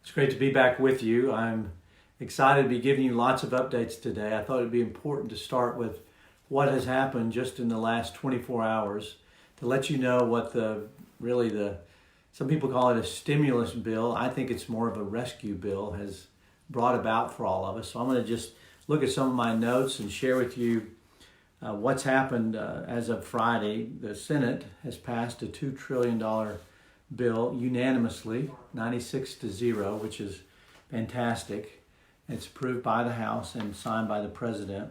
It's great to be back with you. I'm excited to be giving you lots of updates today. I thought it'd be important to start with what has happened just in the last 24 hours to let you know what some people call it a stimulus bill. I think it's more of a rescue bill has brought about for all of us. So I'm going to just look at some of my notes and share with you what's happened as of Friday. The Senate has passed a $2 trillion bill unanimously, 96-0, which is fantastic. It's approved by the House and signed by the President.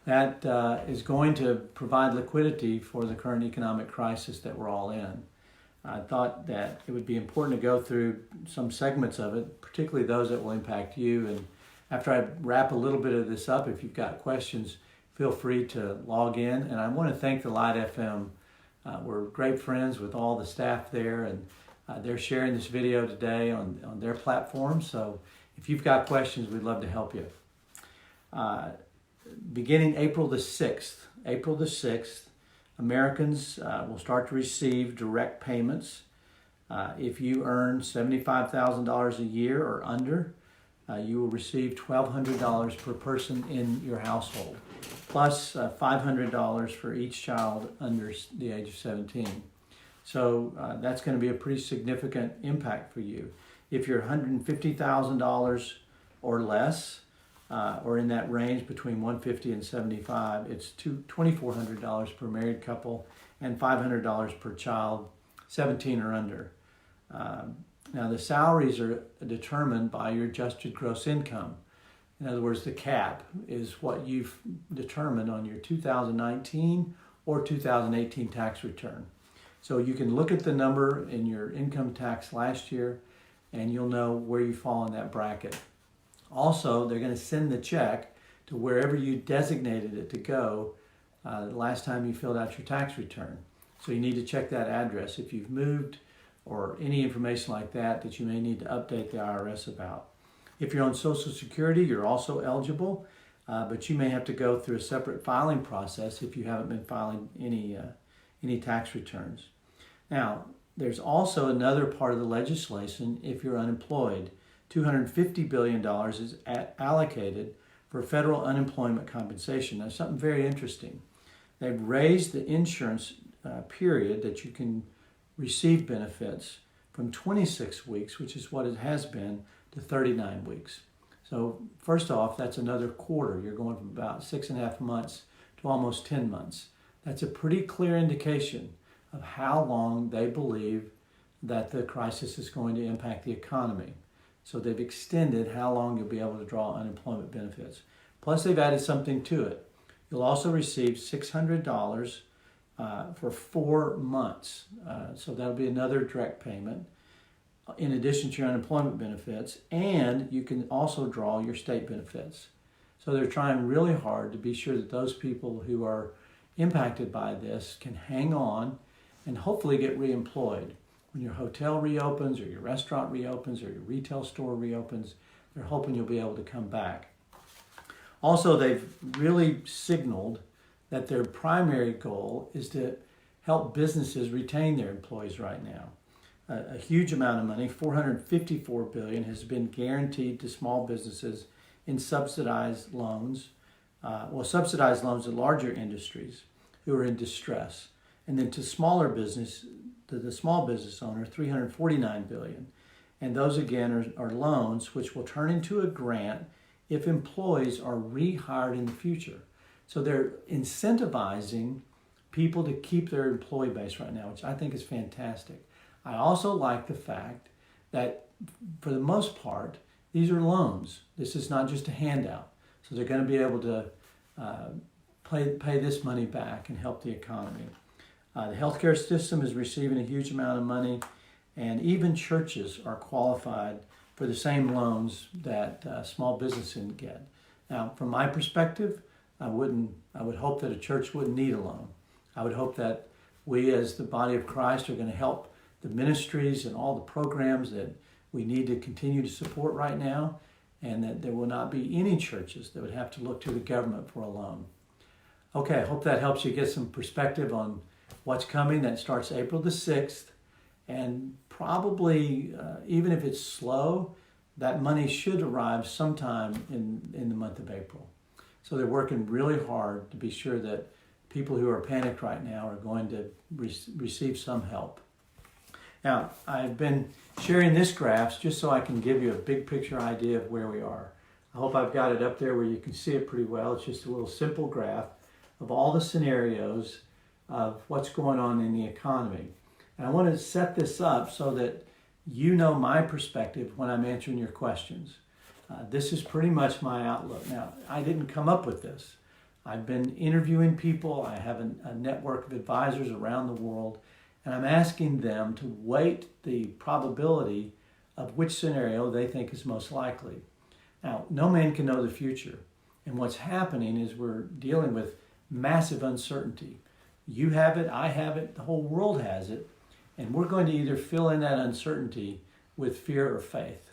That is going to provide liquidity for the current economic crisis that we're all in. I thought that it would be important to go through some segments of it, particularly those that will impact you. And after I wrap a little bit of this up, if you've got questions, feel free to log in. And I want to thank the Light FM. We're great friends with all the staff there, and they're sharing this video today on their platform. So if you've got questions, we'd love to help you. Beginning April the 6th, Americans will start to receive direct payments. If you earn $75,000 a year or under, you will receive $1,200 per person in your household, plus $500 for each child under the age of 17. So that's going to be a pretty significant impact for you. If you're $150,000 or less, or in that range between $150,000 and $75,000, it's $2,400 per married couple and $500 per child, 17 or under. Now the salaries are determined by your adjusted gross income. In other words, the cap is what you've determined on your 2019 or 2018 tax return. So you can look at the number in your income tax last year and you'll know where you fall in that bracket. Also, they're going to send the check to wherever you designated it to go the last time you filled out your tax return. So you need to check that address if you've moved or any information like that you may need to update the IRS about. If you're on Social Security, you're also eligible, but you may have to go through a separate filing process if you haven't been filing any tax returns. Now, there's also another part of the legislation if you're unemployed. $250 billion is allocated for federal unemployment compensation. Now, something very interesting. They've raised the insurance period that you can receive benefits from 26 weeks, which is what it has been, to 39 weeks. So first off, that's another quarter. You're going from about 6.5 months to almost 10 months. That's a pretty clear indication of how long they believe that the crisis is going to impact the economy. So they've extended how long you'll be able to draw unemployment benefits. Plus they've added something to it. You'll also receive $600 for 4 months. So that'll be another direct payment in addition to your unemployment benefits, and you can also draw your state benefits. So they're trying really hard to be sure that those people who are impacted by this can hang on and hopefully get reemployed. When your hotel reopens or your restaurant reopens or your retail store reopens, they're hoping you'll be able to come back. Also, they've really signaled that their primary goal is to help businesses retain their employees right now. A huge amount of money, $454 billion, has been guaranteed to small businesses in subsidized loans. Subsidized loans to larger industries who are in distress. And then to smaller business, to the small business owner, $349 billion. And those again are loans which will turn into a grant if employees are rehired in the future. So they're incentivizing people to keep their employee base right now, which I think is fantastic. I also like the fact that for the most part, these are loans. This is not just a handout. So they're going to be able to pay this money back and help the economy. The healthcare system is receiving a huge amount of money, and even churches are qualified for the same loans that small businesses get. Now, from my perspective, I would hope that a church wouldn't need a loan. I would hope that we as the body of Christ are going to help the ministries and all the programs that we need to continue to support right now, and that there will not be any churches that would have to look to the government for a loan. Okay, I hope that helps you get some perspective on what's coming. That starts April the 6th, and probably, even if it's slow, that money should arrive sometime in the month of April. So they're working really hard to be sure that people who are panicked right now are going to receive some help. Now, I've been sharing this graph just so I can give you a big picture idea of where we are. I hope I've got it up there where you can see it pretty well. It's just a little simple graph of all the scenarios of what's going on in the economy. And I want to set this up so that you know my perspective when I'm answering your questions. This is pretty much my outlook. Now, I didn't come up with this. I've been interviewing people. I have a network of advisors around the world, and I'm asking them to weight the probability of which scenario they think is most likely. Now, no man can know the future, and what's happening is we're dealing with massive uncertainty. You have it, I have it, the whole world has it, and we're going to either fill in that uncertainty with fear or faith.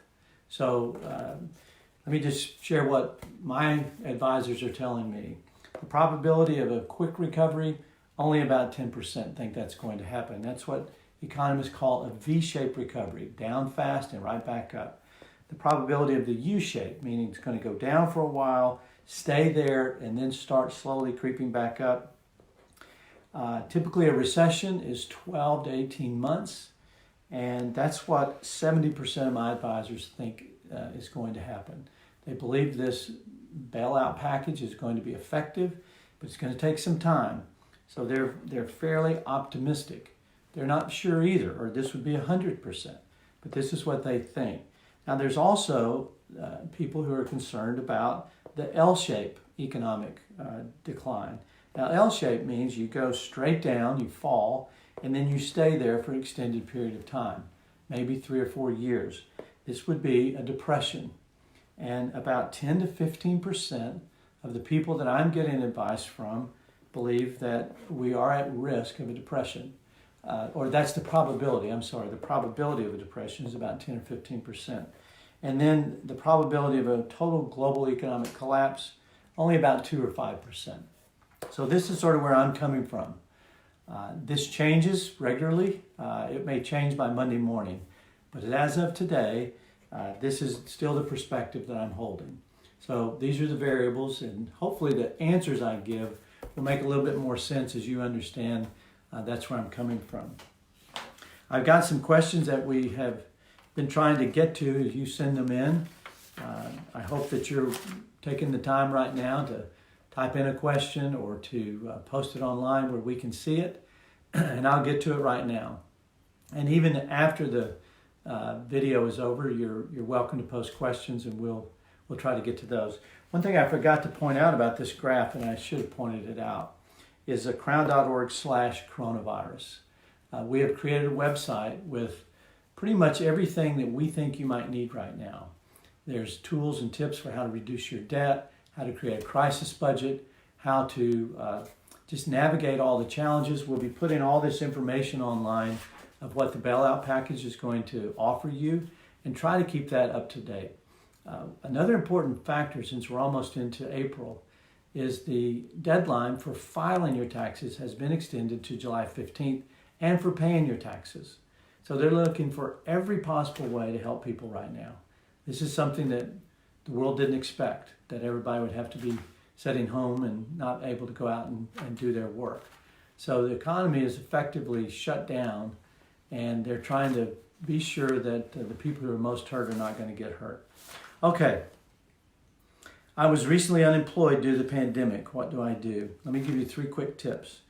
So let me just share what my advisors are telling me. The probability of a quick recovery, only about 10% think that's going to happen. That's what economists call a V-shaped recovery, down fast and right back up. The probability of the U-shape, meaning it's going to go down for a while, stay there, and then start slowly creeping back up. Typically a recession is 12 to 18 months, and that's what 70% of my advisors think is going to happen. They believe this bailout package is going to be effective, but it's going to take some time. So they're fairly optimistic. They're not sure either, or this would be 100%, but this is what they think. Now there's also people who are concerned about the L-shape economic decline. Now L-shape means you go straight down, you fall, and then you stay there for an extended period of time, maybe 3 or 4 years. This would be a depression. And about 10 to 15% of the people that I'm getting advice from believe that we are at risk of a depression. Or that's the probability, the probability of a depression is about 10 or 15%. And then the probability of a total global economic collapse, only about 2 or 5%. So this is sort of where I'm coming from. This changes regularly. It may change by Monday morning. But as of today, this is still the perspective that I'm holding. So these are the variables, and hopefully the answers I give will make a little bit more sense as you understand that's where I'm coming from. I've got some questions that we have been trying to get to as you send them in. I hope that you're taking the time right now to type in a question or to post it online where we can see it, and I'll get to it right now. And even after the video is over, you're welcome to post questions, and we'll try to get to those. One thing I forgot to point out about this graph, and I should have pointed it out, is crown.org/coronavirus. We have created a website with pretty much everything that we think you might need right now. There's tools and tips for how to reduce your debt, how to create a crisis budget, how to just navigate all the challenges. We'll be putting all this information online of what the bailout package is going to offer you, and try to keep that up to date. Another important factor, since we're almost into April, is the deadline for filing your taxes has been extended to July 15th, and for paying your taxes. So they're looking for every possible way to help people right now. This is something that the world didn't expect, that everybody would have to be sitting home and not able to go out and do their work. So the economy is effectively shut down, and they're trying to be sure that the people who are most hurt are not going to get hurt. Okay. I was recently unemployed due to the pandemic. What do I do? Let me give you 3 quick tips.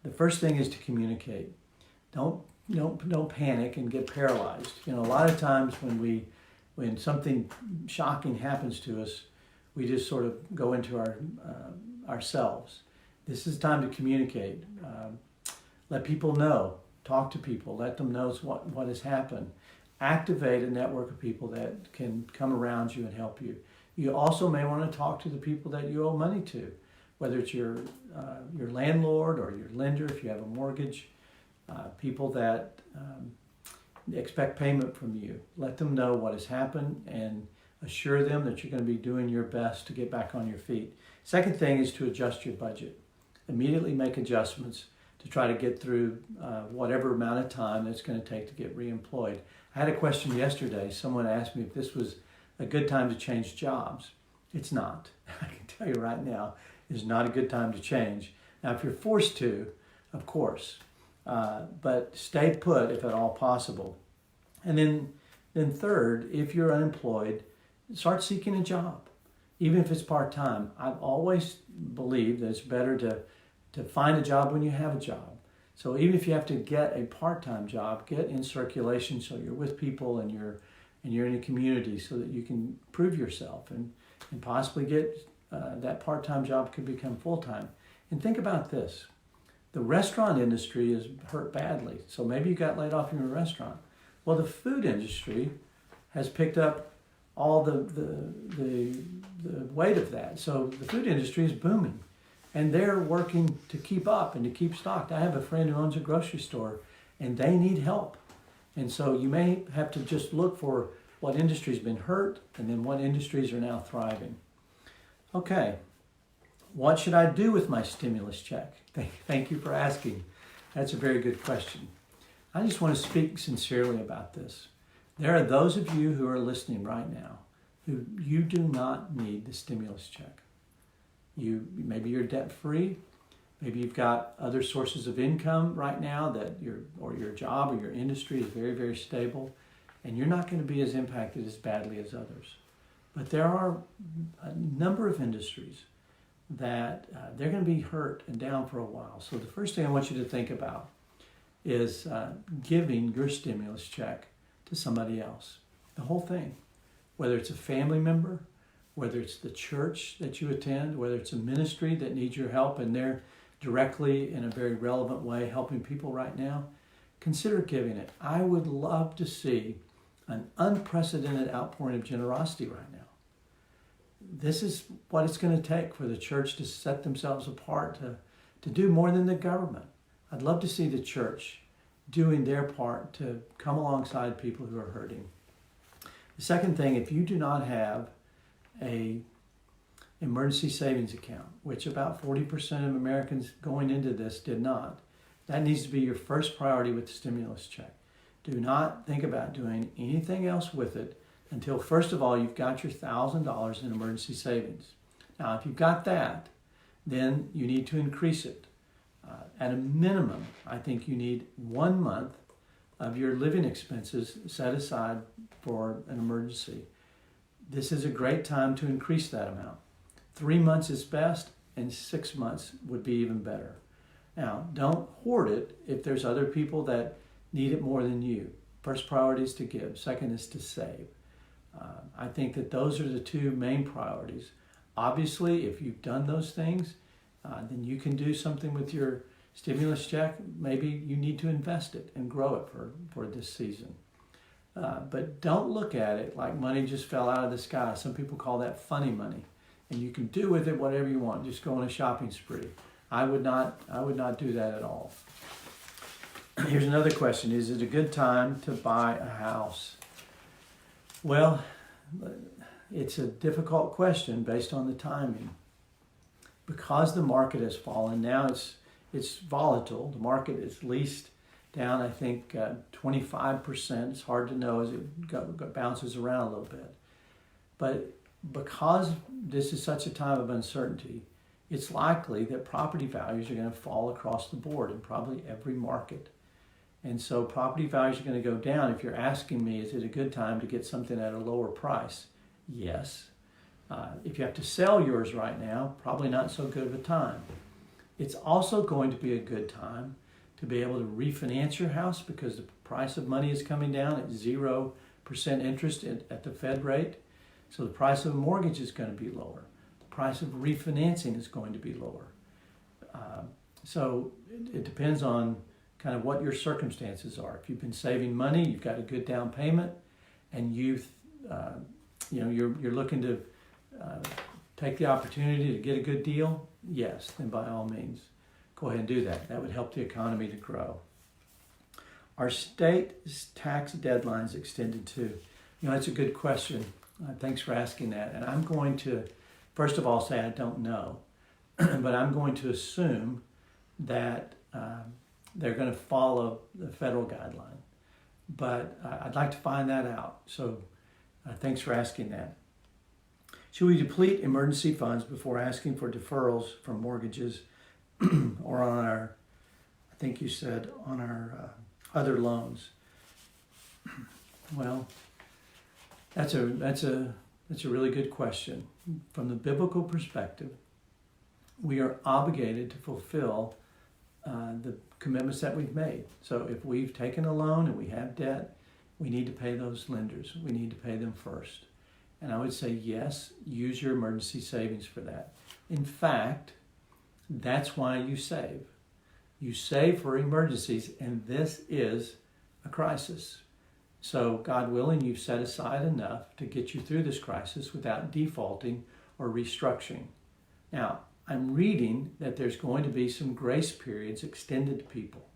The first thing is to communicate. Don't panic and get paralyzed. A lot of times when something shocking happens to us, we just sort of go into ourselves. This is time to communicate. Let people know. Talk to people. Let them know what has happened. Activate a network of people that can come around you and help you. You also may want to talk to the people that you owe money to, whether it's your landlord or your lender if you have a mortgage, people that expect payment from you. Let them know what has happened and assure them that you're going to be doing your best to get back on your feet. Second thing is to adjust your budget. Immediately make adjustments to try to get through whatever amount of time it's going to take to get reemployed. I had a question yesterday. Someone asked me if this was a good time to change jobs. It's not. I can tell you right now, it's not a good time to change. Now, if you're forced to, of course, but stay put if at all possible. And then third, if you're unemployed, start seeking a job, even if it's part-time. I've always believed that it's better to find a job when you have a job. So even if you have to get a part-time job, get in circulation so you're with people and you're in a community so that you can prove yourself and possibly get that part-time job could become full-time. And think about this. The restaurant industry is hurt badly. So maybe you got laid off from your restaurant. Well, the food industry has picked up all the weight of that. So the food industry is booming. And they're working to keep up and to keep stocked. I have a friend who owns a grocery store, and they need help. And so you may have to just look for what industry's been hurt and then what industries are now thriving. Okay, what should I do with my stimulus check? Thank you for asking. That's a very good question. I just want to speak sincerely about this. There are those of you who are listening right now who you do not need the stimulus check. Maybe you're debt free, maybe you've got other sources of income right now that your job or your industry is very, very stable, and you're not going to be as impacted as badly as others. But there are a number of industries that they're going to be hurt and down for a while. So the first thing I want you to think about is giving your stimulus check to somebody else. The whole thing, whether it's a family member, whether it's the church that you attend, whether it's a ministry that needs your help and they're directly in a very relevant way helping people right now, consider giving it. I would love to see an unprecedented outpouring of generosity right now. This is what it's going to take for the church to set themselves apart to do more than the government. I'd love to see the church doing their part to come alongside people who are hurting. The second thing, if you do not have an emergency savings account, which about 40% of Americans going into this did not, that needs to be your first priority with the stimulus check. Do not think about doing anything else with it until, first of all, you've got your $1,000 in emergency savings. Now, if you've got that, then you need to increase it. At a minimum, I think you need 1 month of your living expenses set aside for an emergency. This is a great time to increase that amount. 3 months is best, and 6 months would be even better. Now, don't hoard it if there's other people that need it more than you. First priority is to give. Second is to save. I think that those are the two main priorities. Obviously, if you've done those things, then you can do something with your stimulus check. Maybe you need to invest it and grow it for this season. But don't look at it like money just fell out of the sky. Some people call that funny money. And you can do with it whatever you want. Just go on a shopping spree. I would not do that at all. Here's another question. Is it a good time to buy a house? Well, it's a difficult question based on the timing. Because the market has fallen, now it's volatile. The market is least down, I think, 25%. It's hard to know as it bounces around a little bit. But because this is such a time of uncertainty, it's likely that property values are going to fall across the board in probably every market. And so property values are going to go down. If you're asking me, is it a good time to get something at a lower price? Yes. If you have to sell yours right now, probably not so good of a time. It's also going to be a good time to be able to refinance your house because the price of money is coming down at 0% interest at the Fed rate. So the price of a mortgage is going to be lower. The price of refinancing is going to be lower. So it depends on kind of what your circumstances are. If you've been saving money, you've got a good down payment, and you're looking to take the opportunity to get a good deal, yes, then by all means, go ahead and do that. That would help the economy to grow. Are state tax deadlines extended too? That's a good question. Thanks for asking that. And I'm going to, first of all, say I don't know, but I'm going to assume that they're going to follow the federal guideline. But I'd like to find that out. So thanks for asking that. Should we deplete emergency funds before asking for deferrals from mortgages or on our, I think you said, on our other loans? Well, that's a really good question. From the biblical perspective, we are obligated to fulfill the commitments that we've made. So if we've taken a loan and we have debt, we need to pay those lenders. We need to pay them first. And I would say, yes, use your emergency savings for that. In fact, that's why you save. You save for emergencies, and this is a crisis. So God willing, you've set aside enough to get you through this crisis without defaulting or restructuring. Now, I'm reading that there's going to be some grace periods extended to people.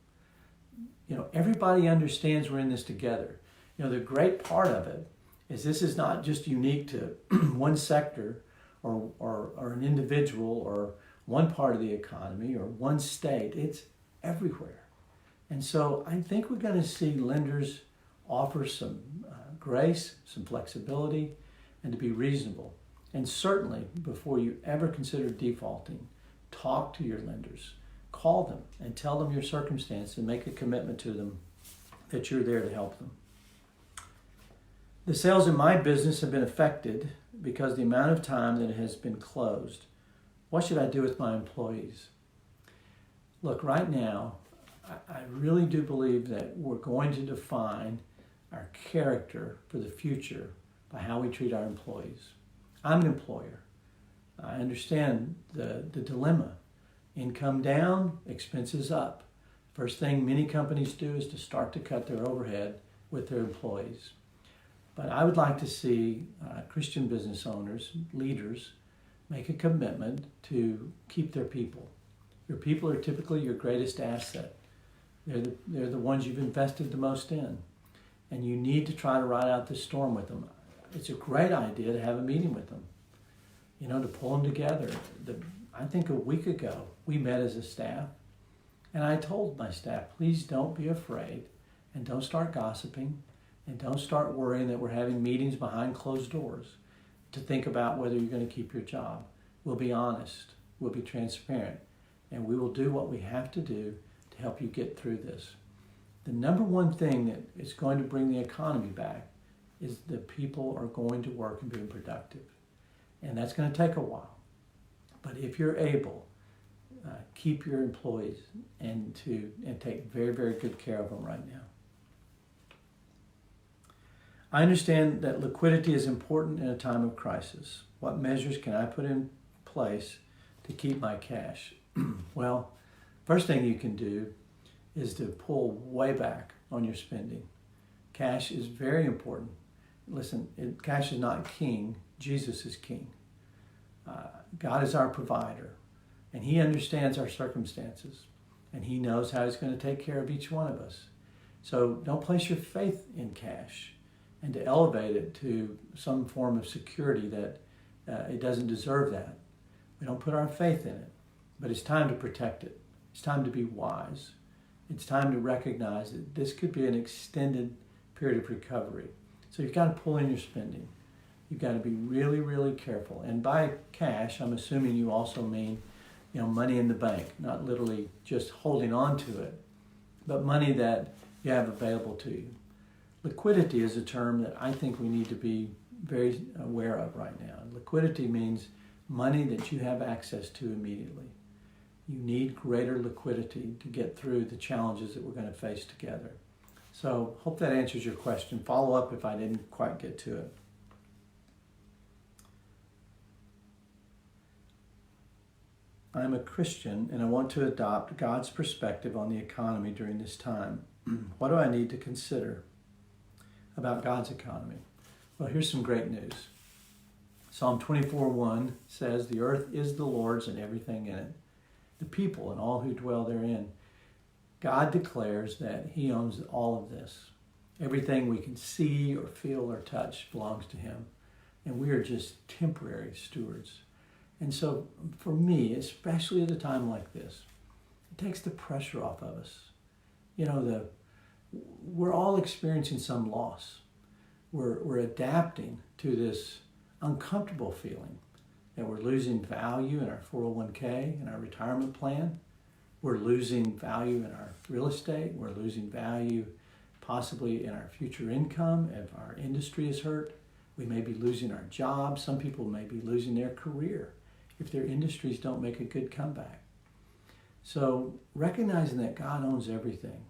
Everybody understands we're in this together. The great part of it is this is not just unique to one sector or an individual or one part of the economy or one state. It's everywhere. And so I think we're going to see lenders offer some grace, some flexibility, and to be reasonable. And certainly, before you ever consider defaulting, talk to your lenders. Call them and tell them your circumstance and make a commitment to them that you're there to help them. The sales in my business have been affected because of the amount of time that it has been closed. What should I do with my employees? Look, right now, I really do believe that we're going to define our character for the future by how we treat our employees. I'm an employer. I understand the dilemma. Income down, expenses up. First thing many companies do is to start to cut their overhead with their employees. But I would like to see Christian business owners, leaders, make a commitment to keep their people. Your people are typically your greatest asset. They're the ones you've invested the most in. And you need to try to ride out this storm with them. It's a great idea to have a meeting with them, to pull them together. I think a week ago, we met as a staff, and I told my staff, please don't be afraid, and don't start gossiping, and don't start worrying that we're having meetings behind closed doors to think about whether you're going to keep your job. We'll be honest, we'll be transparent, and we will do what we have to do to help you get through this. The number one thing that is going to bring the economy back is that people are going to work and be productive. And that's going to take a while. But if you're able, keep your employees and take very, very good care of them right now. I understand that liquidity is important in a time of crisis. What measures can I put in place to keep my cash? Well, first thing you can do is to pull way back on your spending. Cash is very important. Listen, cash is not king. Jesus is king. God is our provider, and he understands our circumstances, and he knows how he's going to take care of each one of us. So don't place your faith in cash and to elevate it to some form of security that it doesn't deserve that. We don't put our faith in it, but it's time to protect it. It's time to be wise. It's time to recognize that this could be an extended period of recovery. So you've got to pull in your spending. You've got to be really, really careful. And by cash, I'm assuming you also mean, money in the bank, not literally just holding on to it, but money that you have available to you. Liquidity is a term that I think we need to be very aware of right now. Liquidity means money that you have access to immediately. You need greater liquidity to get through the challenges that we're going to face together. So hope that answers your question. Follow up if I didn't quite get to it. I'm a Christian and I want to adopt God's perspective on the economy during this time. What do I need to consider about God's economy? Well, here's some great news. Psalm 24:1 says, "The earth is the Lord's and everything in it, the people and all who dwell therein." God declares that he owns all of this. Everything we can see or feel or touch belongs to him, and we are just temporary stewards. And so for me, especially at a time like this, It takes the pressure off of us. You know, we're all experiencing some loss. We're adapting to this uncomfortable feeling that we're losing value in our 401k and our retirement plan. We're losing value in our real estate. We're losing value possibly in our future income if our industry is hurt. We may be losing our job. Some people may be losing their career if their industries don't make a good comeback. So recognizing that God owns everything,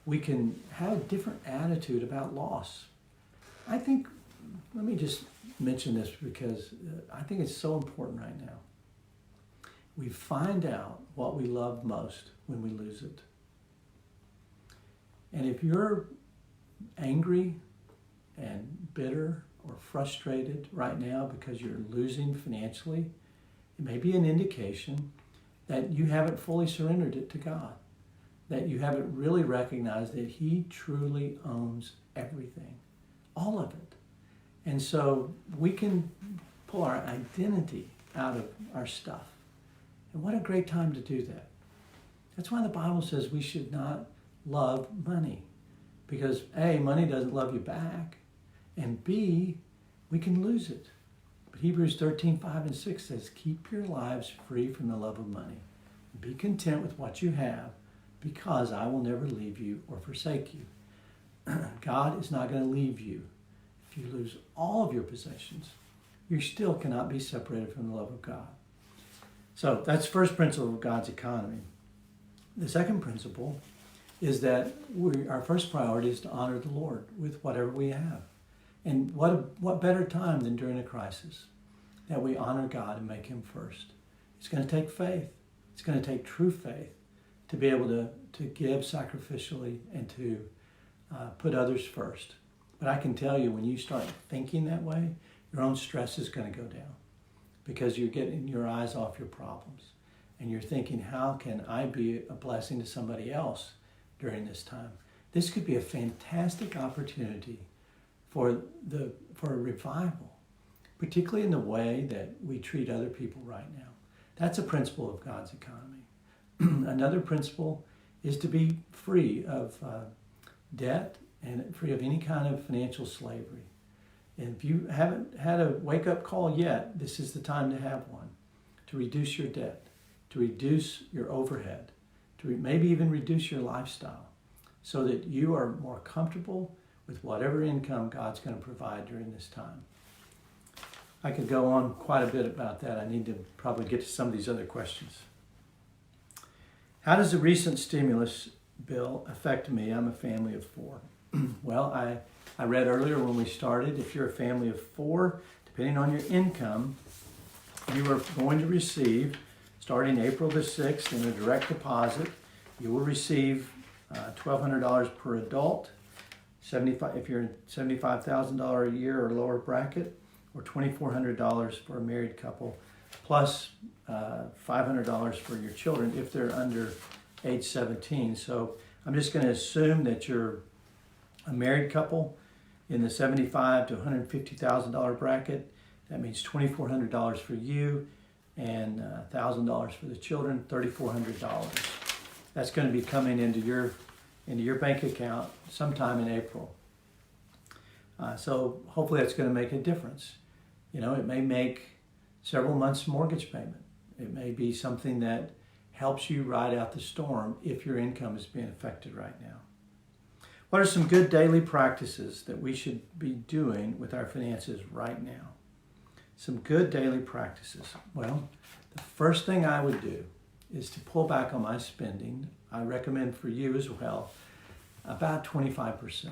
we can have a different attitude about loss. I think, let me just mention this because I think it's so important right now. We find out what we love most when we lose it. And if you're angry and bitter or frustrated right now because you're losing financially, it may be an indication that you haven't fully surrendered it to God, that you haven't really recognized that He truly owns everything, all of it. And so we can pull our identity out of our stuff. And what a great time to do that. That's why the Bible says we should not love money. Because A, money doesn't love you back. And B, we can lose it. But Hebrews 13:5-6 says, keep your lives free from the love of money. Be content with what you have, because I will never leave you or forsake you. God is not going to leave you. If you lose all of your possessions, you still cannot be separated from the love of God. So that's the first principle of God's economy. The second principle is that our first priority is to honor the Lord with whatever we have. And what better time than during a crisis that we honor God and make Him first. It's going to take faith. It's going to take true faith to be able to give sacrificially and to put others first. But I can tell you, when you start thinking that way, your own stress is going to go down because you're getting your eyes off your problems. And you're thinking, how can I be a blessing to somebody else during this time? This could be a fantastic opportunity for a revival, particularly in the way that we treat other people right now. That's a principle of God's economy. Another principle is to be free of debt and free of any kind of financial slavery. And if you haven't had a wake-up call yet, this is the time to have one, to reduce your debt, to reduce your overhead, to maybe even reduce your lifestyle so that you are more comfortable with whatever income God's going to provide during this time. I could go on quite a bit about that. I need to probably get to some of these other questions. How does the recent stimulus bill affect me? I'm a family of 4. Well, I read earlier when we started, if you're a family of 4, depending on your income, you are going to receive, starting April the 6th, in a direct deposit, you will receive $1,200 per adult, if you're in $75,000 a year or lower bracket, or $2,400 for a married couple, plus $500 for your children if they're under age 17. So I'm just going to assume that you're a married couple in the $75,000 to $150,000 bracket. That means $2,400 for you and $1,000 for the children, $3,400. That's going to be coming into your bank account sometime in April. So hopefully that's going to make a difference. You know, it may make several months' mortgage payment. It may be something that helps you ride out the storm if your income is being affected right now. What are some good daily practices that we should be doing with our finances right now? Some good daily practices. Well, the first thing I would do is to pull back on my spending. I recommend for you as well, about 25%.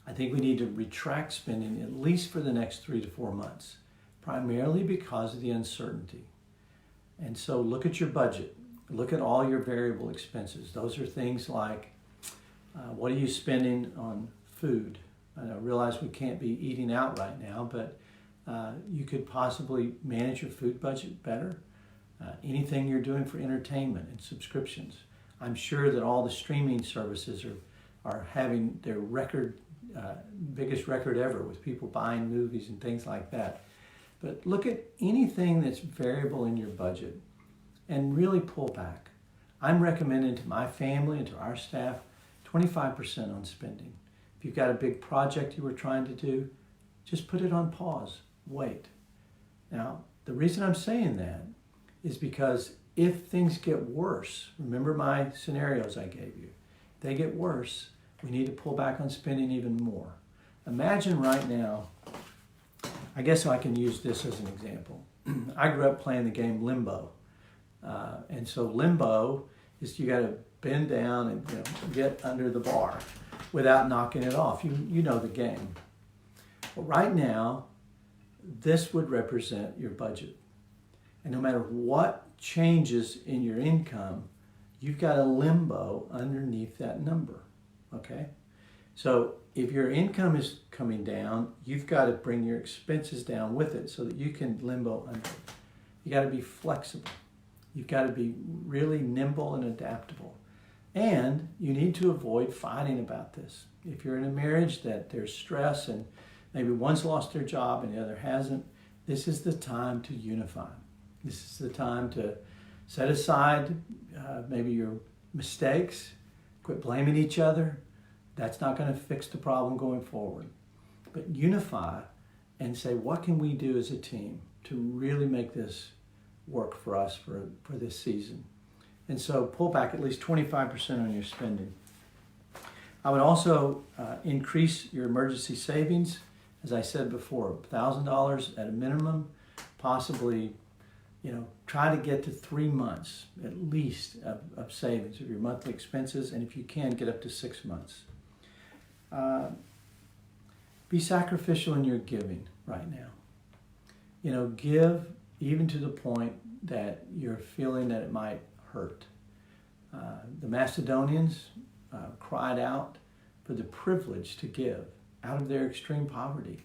I think we need to retract spending at least for the next 3 to 4 months, primarily because of the uncertainty. And so look at your budget. Look at all your variable expenses. Those are things like, what are you spending on food? I realize we can't be eating out right now, but you could possibly manage your food budget better. Anything you're doing for entertainment and subscriptions. I'm sure that all the streaming services are having their biggest record ever with people buying movies and things like that. But look at anything that's variable in your budget and really pull back. I'm recommending to my family and to our staff 25% on spending. If you've got a big project you were trying to do, just put it on pause. Wait. Now, the reason I'm saying that is because if things get worse, remember my scenarios I gave you, if they get worse, we need to pull back on spending even more. Imagine right now, I guess I can use this as an example. I grew up playing the game Limbo. And so Limbo is you got to bend down and get under the bar without knocking it off. You know the game. Well, right now, this would represent your budget. And no matter what changes in your income, you've got a limbo underneath that number, okay? So if your income is coming down, you've got to bring your expenses down with it so that you can limbo under it. You got to be flexible. You've got to be really nimble and adaptable. And you need to avoid fighting about this. If you're in a marriage that there's stress and maybe one's lost their job and the other hasn't, this is the time to unify. This is the time to set aside maybe your mistakes, quit blaming each other. That's not going to fix the problem going forward. But unify and say, what can we do as a team to really make this work for us for this season? And so pull back at least 25% on your spending. I would also increase your emergency savings. As I said before, $1,000 at a minimum, possibly, try to get to 3 months at least of savings of your monthly expenses, and if you can, get up to 6 months. Be sacrificial in your giving right now. Give even to the point that you're feeling that it might hurt. The Macedonians cried out for the privilege to give out of their extreme poverty.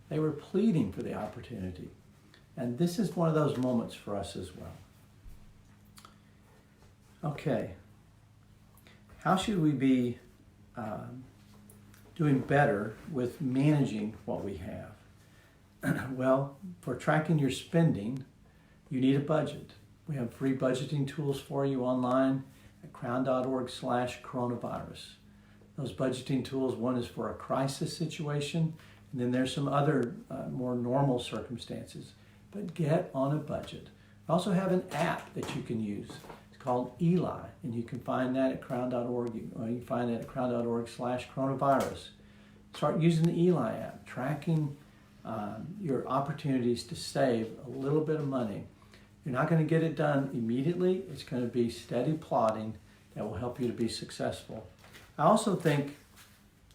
They were pleading for the opportunity. And this is one of those moments for us as well. Okay. How should we be doing better with managing what we have? Well, for tracking your spending, you need a budget. We have free budgeting tools for you online at crown.org/coronavirus. Those budgeting tools, one is for a crisis situation, and then there's some other more normal circumstances. But get on a budget. We also have an app that you can use. It's called Eli, and you can find that at crown.org. You can find it at crown.org/coronavirus. Start using the Eli app, tracking your opportunities to save a little bit of money. You're not going to get it done immediately. It's going to be steady plodding that will help you to be successful. I also think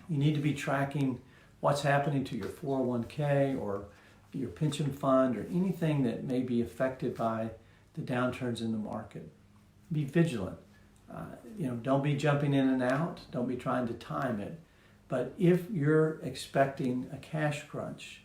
you need to be tracking what's happening to your 401k or your pension fund or anything that may be affected by the downturns in the market. Be vigilant. Don't be jumping in and out. Don't be trying to time it. But if you're expecting a cash crunch,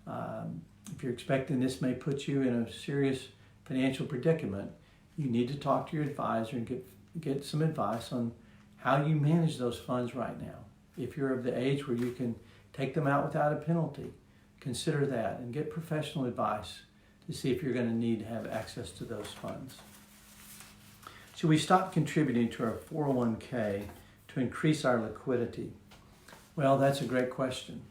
if you're expecting this may put you in a serious financial predicament, you need to talk to your advisor and get some advice on how you manage those funds right now. If you're of the age where you can take them out without a penalty, consider that and get professional advice to see if you're going to need to have access to those funds. Should we stop contributing to our 401k to increase our liquidity? Well, that's a great question.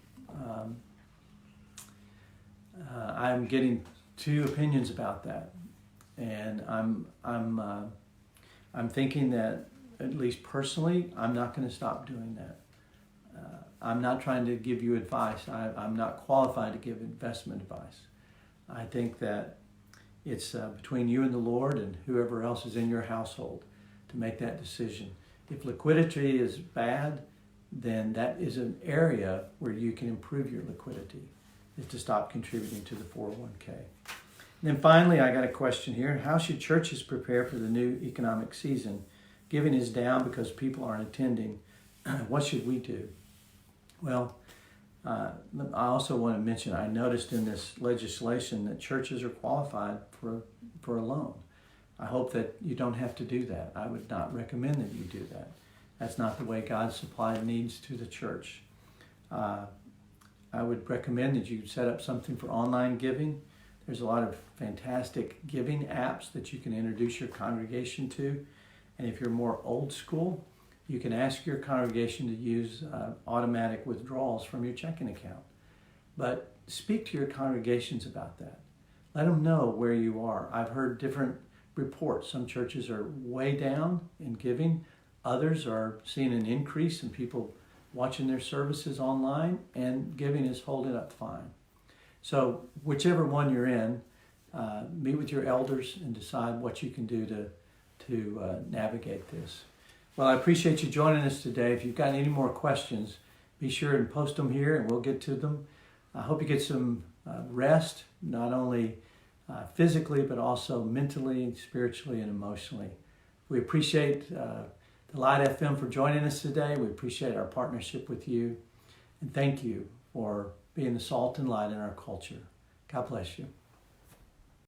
I'm getting two opinions about that, and I'm thinking that, at least personally, I'm not going to stop doing that. I'm not trying to give you advice. I'm not qualified to give investment advice. I think that it's between you and the Lord and whoever else is in your household to make that decision. If liquidity is bad, then that is an area where you can improve your liquidity, is to stop contributing to the 401k. And then finally, I got a question here. How should churches prepare for the new economic season? Giving is down because people aren't attending. What should we do? Well, I also want to mention, I noticed in this legislation that churches are qualified for a loan. I hope that you don't have to do that. I would not recommend that you do that. That's not the way God supplied needs to the church. I would recommend that you set up something for online giving. There's a lot of fantastic giving apps that you can introduce your congregation to. And if you're more old school, you can ask your congregation to use automatic withdrawals from your checking account. But speak to your congregations about that. Let them know where you are. I've heard different reports. Some churches are way down in giving. Others are seeing an increase in people watching their services online, and giving is holding up fine. So whichever one you're in, meet with your elders and decide what you can do to navigate this. Well, I appreciate you joining us today. If you've got any more questions, be sure and post them here and we'll get to them. I hope you get some rest, not only physically, but also mentally, spiritually, and emotionally. We appreciate the Light FM for joining us today. We appreciate our partnership with you. And thank you for being the salt and light in our culture. God bless you.